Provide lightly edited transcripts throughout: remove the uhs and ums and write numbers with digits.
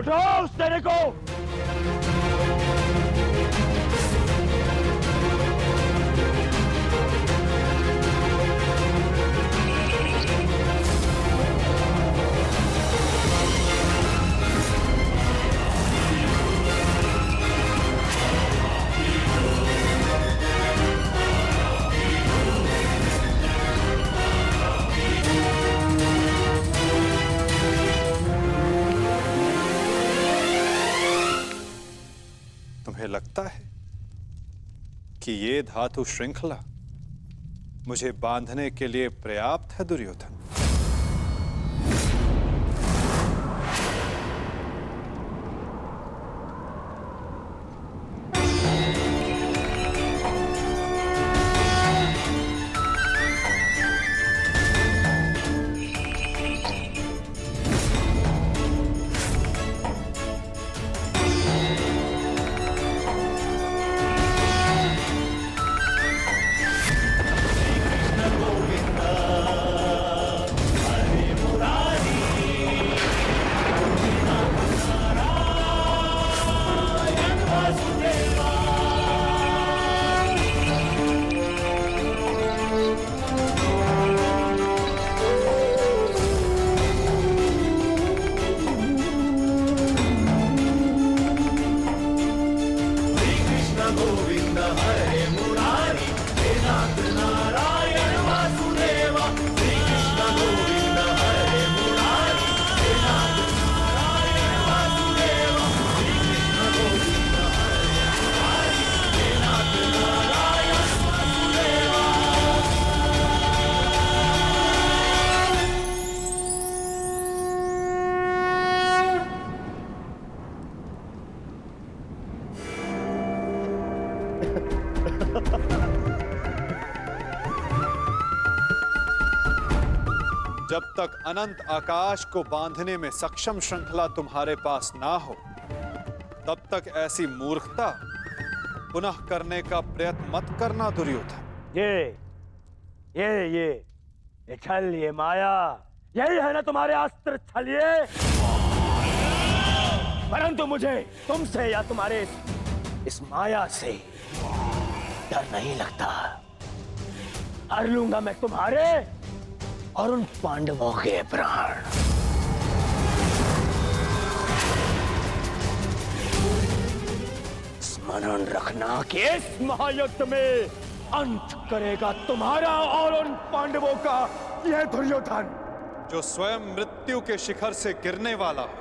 उठो उस तेरे को। तुम्हें लगता है कि ये धातु श्रृंखला मुझे बांधने के लिए पर्याप्त है दुर्योधन? जब तक अनंत आकाश को बांधने में सक्षम श्रृंखला तुम्हारे पास ना हो, तब तक ऐसी मूर्खता पुनः करने का प्रयत्न मत करना दुर्योधन। ये छल, ये माया, यही है ना तुम्हारे अस्त्र छलिए। परंतु मुझे तुमसे या तुम्हारे इस माया से डर नहीं लगता। हर लूंगा मैं तुम्हारे और उन पांडवों के प्राण। स्मरण रखना कि इस महायुद्ध में अंत करेगा तुम्हारा और उन पांडवों का यह दुर्योधन। जो स्वयं मृत्यु के शिखर से गिरने वाला हो,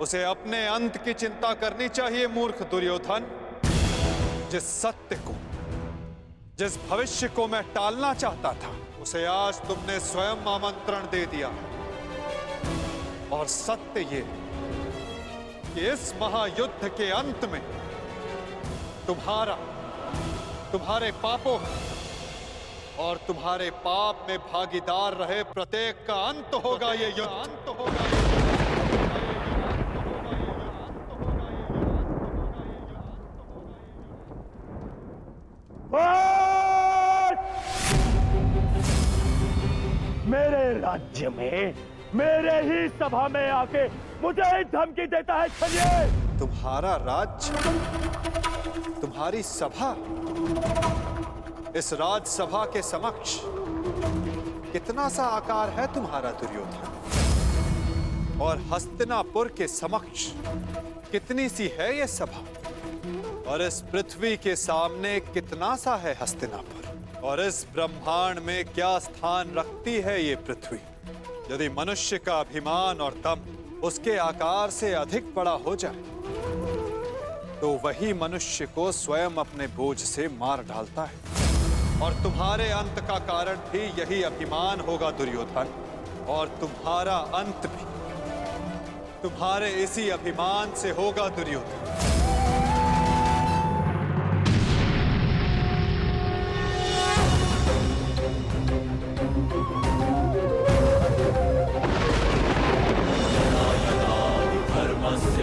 उसे अपने अंत की चिंता करनी चाहिए मूर्ख दुर्योधन। जिस सत्य को, जिस भविष्य को मैं टालना चाहता था, उसे आज तुमने स्वयं आमंत्रण दे दिया। और सत्य ये कि इस महायुद्ध के अंत में तुम्हारे पापों और तुम्हारे पाप में भागीदार रहे प्रत्येक का अंत होगा। ये युद्ध अंत होगा। मेरे राज्य में, मेरे ही सभा में आके मुझे ही धमकी देता है छलिए। तुम्हारा राज्य, तुम्हारी सभा, इस राजसभा के समक्ष कितना सा आकार है तुम्हारा दुर्योधन? और हस्तिनापुर के समक्ष कितनी सी है ये सभा? और इस पृथ्वी के सामने कितना सा है हस्तिनापुर? और इस ब्रह्मांड में क्या स्थान रखती है ये पृथ्वी? यदि मनुष्य का अभिमान और दम उसके आकार से अधिक बड़ा हो जाए, तो वही मनुष्य को स्वयं अपने बोझ से मार डालता है। और तुम्हारे अंत का कारण भी यही अभिमान होगा दुर्योधन। और तुम्हारा अंत भी तुम्हारे इसी अभिमान से होगा दुर्योधन। धर्मस्य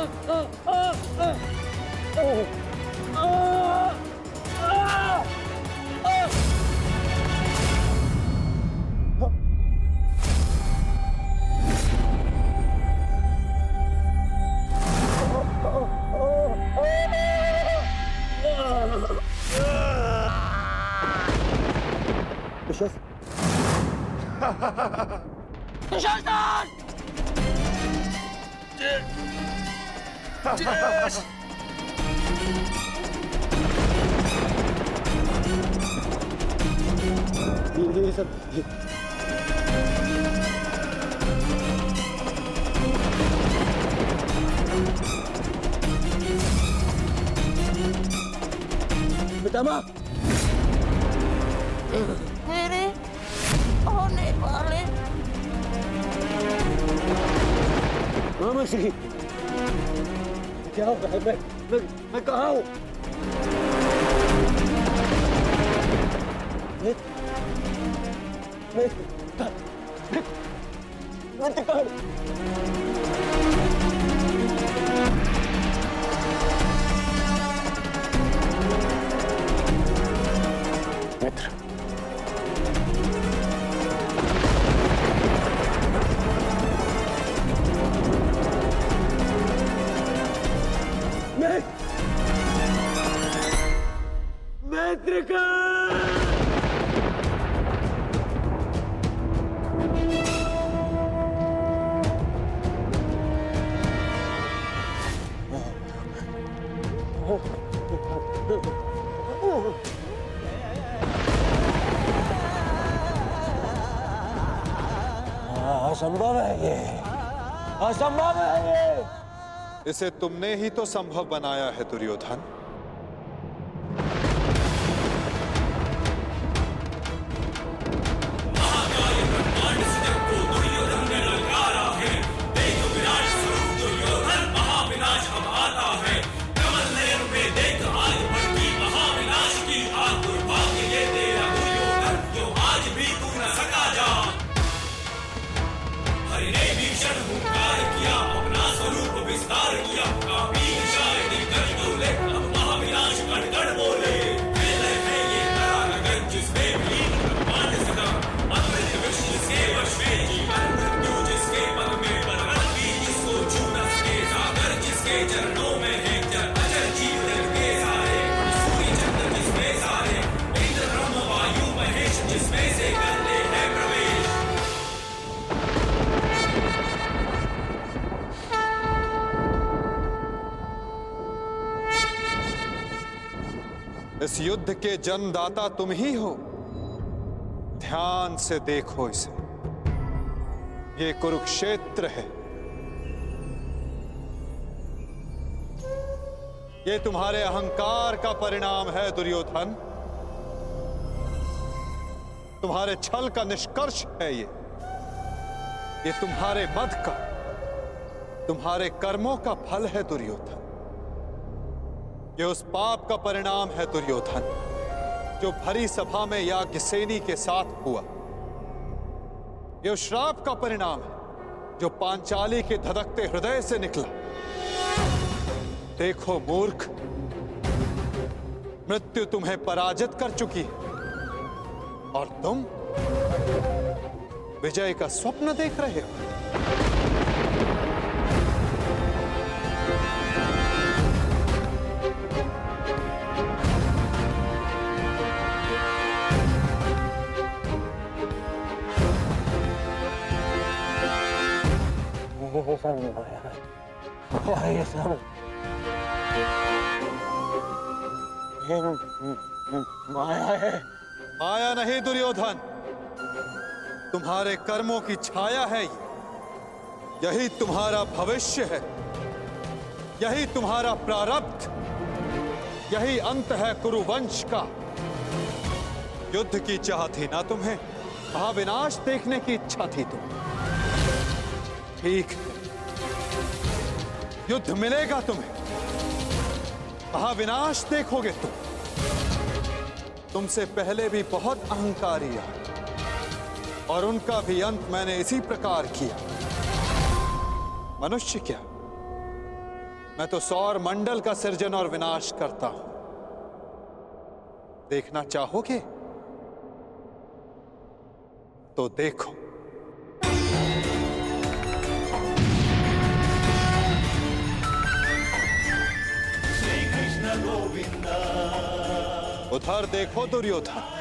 ये सब पितामह मेरे होने वाले मामा श्री क्या हो रहा है? मैं कहाँ हूँ? मैं कहाँ हूँ? मित्र मित्र असंभव है ये, असंभव है ये। इसे तुमने ही तो संभव बनाया है दुर्योधन। इस युद्ध के जन्मदाता तुम ही हो। ध्यान से देखो इसे, ये कुरुक्षेत्र है। ये तुम्हारे अहंकार का परिणाम है दुर्योधन। तुम्हारे छल का निष्कर्ष है ये तुम्हारे मद का, तुम्हारे कर्मों का फल है दुर्योधन। ये उस पाप का परिणाम है दुर्योधन जो भरी सभा में याज्ञसेनी के साथ हुआ। ये उस श्राप का परिणाम है जो पांचाली के धधकते हृदय से निकला। देखो मूर्ख, मृत्यु तुम्हें पराजित कर चुकी है और तुम विजय का स्वप्न देख रहे हो। ये सब माया है। माया नहीं दुर्योधन, तुम्हारे कर्मों की छाया है ये। यही तुम्हारा भविष्य है, यही तुम्हारा प्रारब्ध, यही अंत है कुरुवंश का। युद्ध की चाह थी ना तुम्हें, महाविनाश देखने की इच्छा थी तुम्हें। ठीक है, युद्ध मिलेगा तुम्हें, महाविनाश देखोगे तुम। तुमसे पहले भी बहुत अहंकारी आए और उनका भी अंत मैंने इसी प्रकार किया। मनुष्य क्या, मैं तो सौर मंडल का सृजन और विनाश करता हूं। देखना चाहोगे तो देखो। उधर देखो दुर्योधन।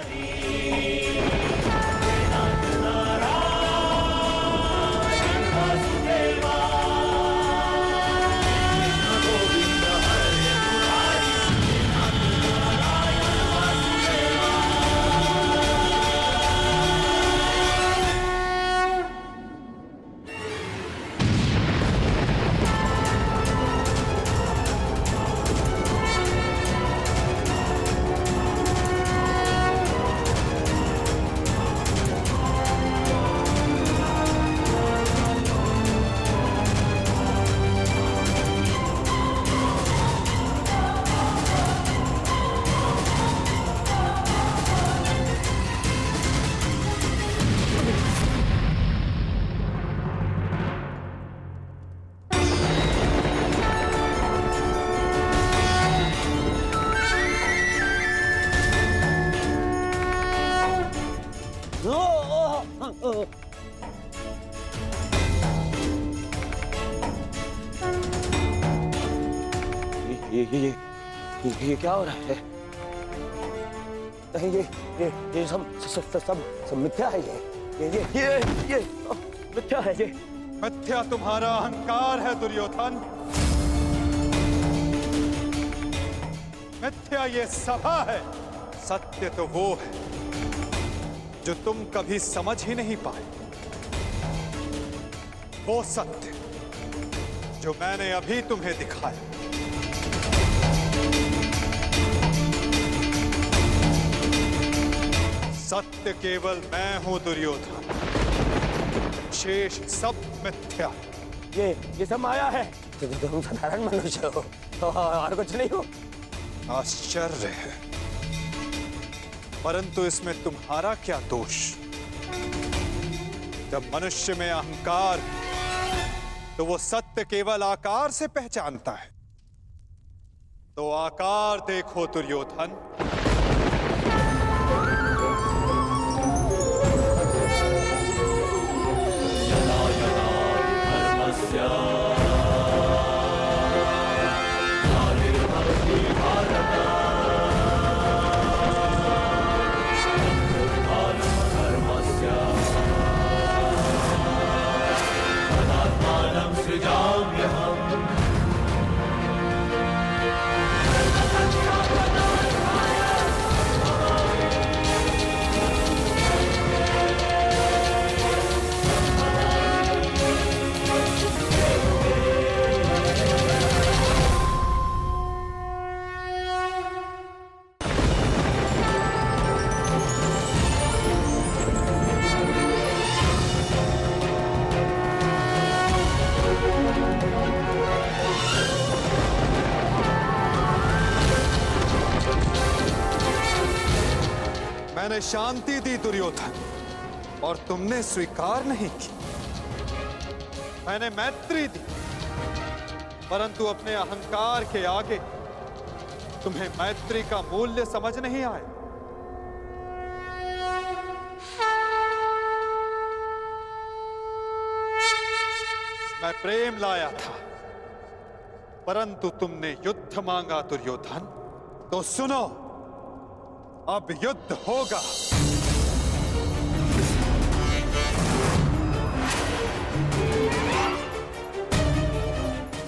ये क्या हो रहा है? नहीं, ये सब मिथ्या है। ये मिथ्या है। ये मिथ्या तुम्हारा अहंकार है दुर्योधन। मिथ्या ये सभा है। सत्य तो वो है जो तुम कभी समझ ही नहीं पाए। वो सत्य जो मैंने अभी तुम्हें दिखाया। सत्य केवल मैं हूं दुर्योधन, शेष सब मिथ्या। ये सब माया है। तुम साधारण मनुष्य हो और कुछ नहीं हो। आश्चर्य है, परंतु इसमें तुम्हारा क्या दोष? जब मनुष्य में अहंकार तो वो सत्य केवल आकार से पहचानता है। तो आकार देखो दुर्योधन। मैंने शांति दी दुर्योधन और तुमने स्वीकार नहीं की। मैंने मैत्री दी परंतु अपने अहंकार के आगे तुम्हें मैत्री का मूल्य समझ नहीं आया। मैं प्रेम लाया था परंतु तुमने युद्ध मांगा दुर्योधन। तो सुनो, अब युद्ध होगा।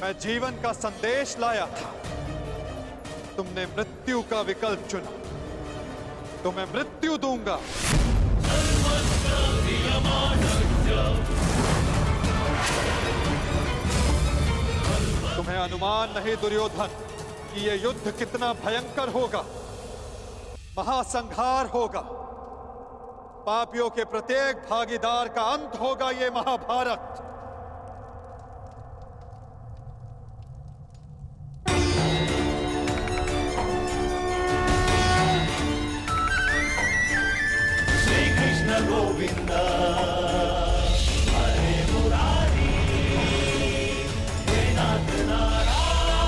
मैं जीवन का संदेश लाया था, तुमने मृत्यु का विकल्प चुना, तो मैं मृत्यु दूंगा। तुम्हें अनुमान नहीं दुर्योधन कि यह युद्ध कितना भयंकर होगा। महासंहार होगा। पापियों के प्रत्येक भागीदार का अंत होगा ये महाभारत। श्री कृष्ण गोविंद हरे मुरारी हे नाथ नारायण।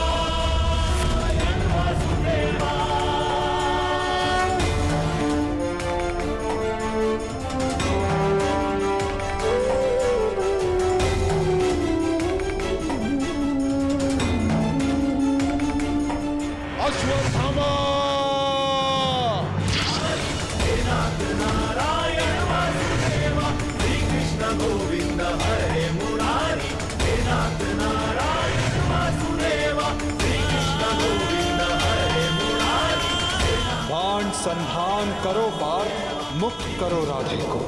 खत्म करो पार्थ, मुक्त करो राधे को।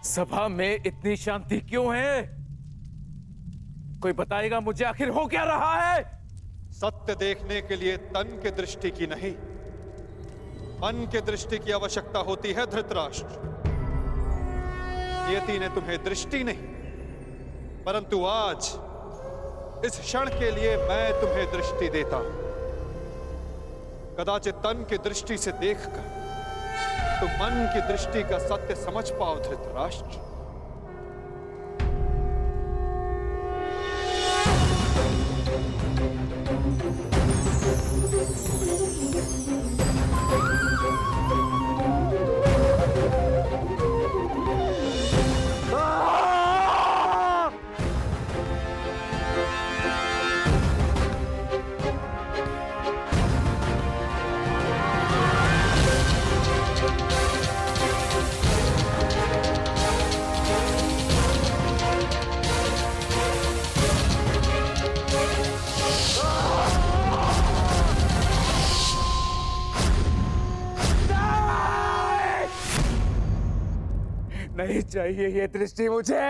सभा में इतनी शांति क्यों है? कोई बताएगा मुझे आखिर हो क्या रहा है? सत्य देखने के लिए तन के दृष्टि की नहीं, मन के दृष्टि की आवश्यकता होती है धृतराष्ट्र। नियति ने तुम्हें दृष्टि नहीं, परंतु आज इस क्षण के लिए मैं तुम्हें दृष्टि देता हूं। कदाचित तन की दृष्टि से देखकर तो मन की दृष्टि का सत्य समझ पाओ धृतराष्ट्र। नहीं चाहिए ये दृष्टि मुझे,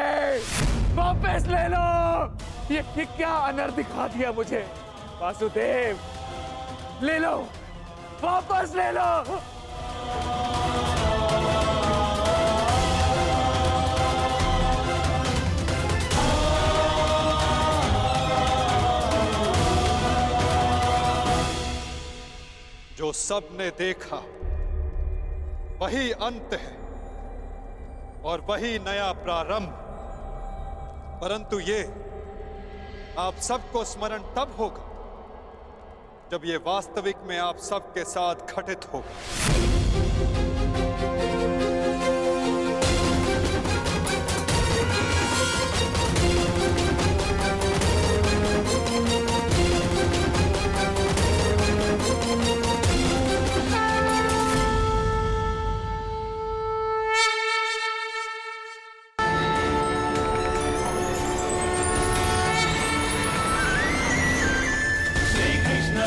वापस ले लो। ये क्या अनर्थ दिखा दिया मुझे? वासुदेव, ले लो, वापस ले लो। जो सबने देखा वही अंत है और वही नया प्रारंभ। परंतु ये आप सबको स्मरण तब होगा जब ये वास्तविक में आप सबके साथ घटित होगा।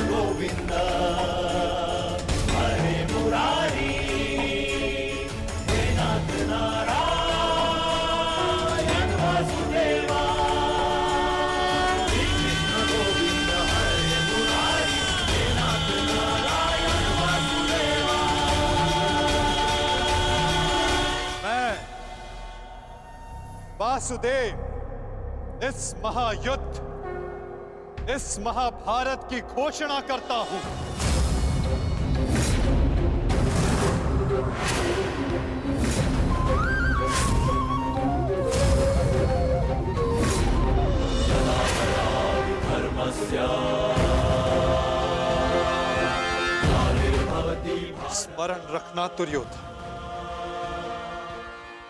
गोविंदा हरे मुरारी, हे नाथ नारायण वासुदेवा। श्री कृष्ण गोविंदा हरे मुरारी, हे नाथ नारायण वासुदेवा। मैं वासुदेव इस महायुद्ध, इस महाभारत की घोषणा करता हूं। स्मरण रखना दुर्योधन,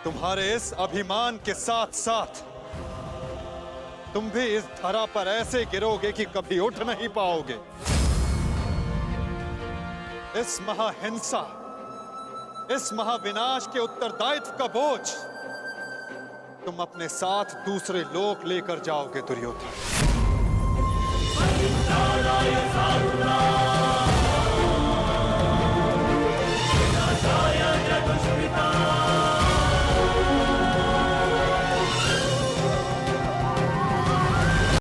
तुम्हारे इस अभिमान के साथ साथ तुम भी इस धरा पर ऐसे गिरोगे कि कभी उठ नहीं पाओगे। इस महाहिंसा, इस महाविनाश के उत्तरदायित्व का बोझ तुम अपने साथ दूसरे लोक लेकर जाओगे दुर्योधन।